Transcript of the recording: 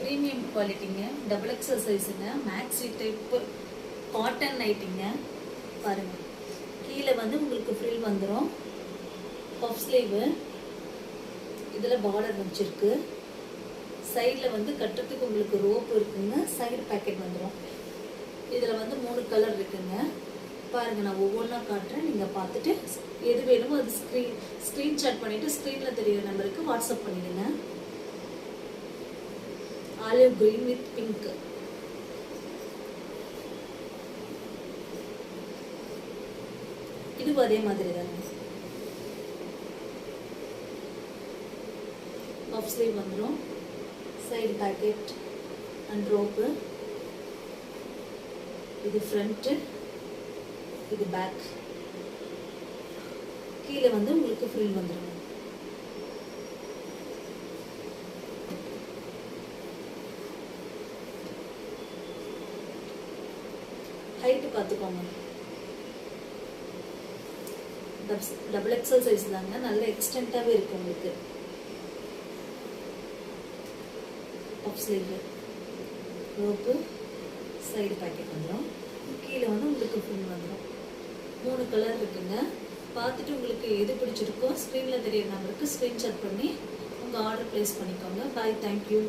Premium குவாலிட்டிங்க, double XL சைஸுங்க, maxi type cotton நைட்டிங்க. பாருங்கள், கீழே வந்து உங்களுக்கு ஃப்ரில் வந்துடும். பஃப் ஸ்லீவு, இதில் பார்டர் வச்சிருக்கு. சைடில் வந்து கட்டுறதுக்கு உங்களுக்கு ரோப் இருக்குங்க. சைடு பேக்கெட் வந்துடும். இதில் வந்து 3 கலர் இருக்குங்க. பாருங்கள், நான் ஒவ்வொன்றா காட்டுறேன். நீங்கள் பார்த்துட்டு எது வேணுமோ அது ஸ்க்ரீன்ஷாட் பண்ணிவிட்டு ஸ்க்ரீனில் தெரியுற நம்பருக்கு வாட்ஸ்அப் பண்ணிடுங்க. Olive green with pink. இதுவும் அதே மாதிரி தாங்க. பஃப் ஸ்லீவ் வந்துடும். Side packet and rope. இது ஃப்ரண்ட்டு, இது பேக். கீழே வந்து உங்களுக்கு ஃப்ரில் வந்துடும். ஹைட்டு பார்த்துக்கோங்க. டபுள் எக்ஸல் சைஸ் தாங்க. நல்ல எக்ஸ்டென்ட்டாகவே இருக்கு உங்களுக்கு. Puff sleeve, rope, side packet வந்துடும். கீழே வந்து உங்களுக்கு ஃப்ரில் வந்துடும். 3 கலர் இருக்குங்க. பார்த்துட்டு உங்களுக்கு எது பிடிச்சிருக்கோ ஸ்க்ரீனில் தெரியுற நம்பருக்கு ஸ்க்ரீன்ஷாட் பண்ணி உங்கள் ஆர்டர் ப்ளேஸ் பண்ணிக்கோங்க. பாய், தேங்க்யூ.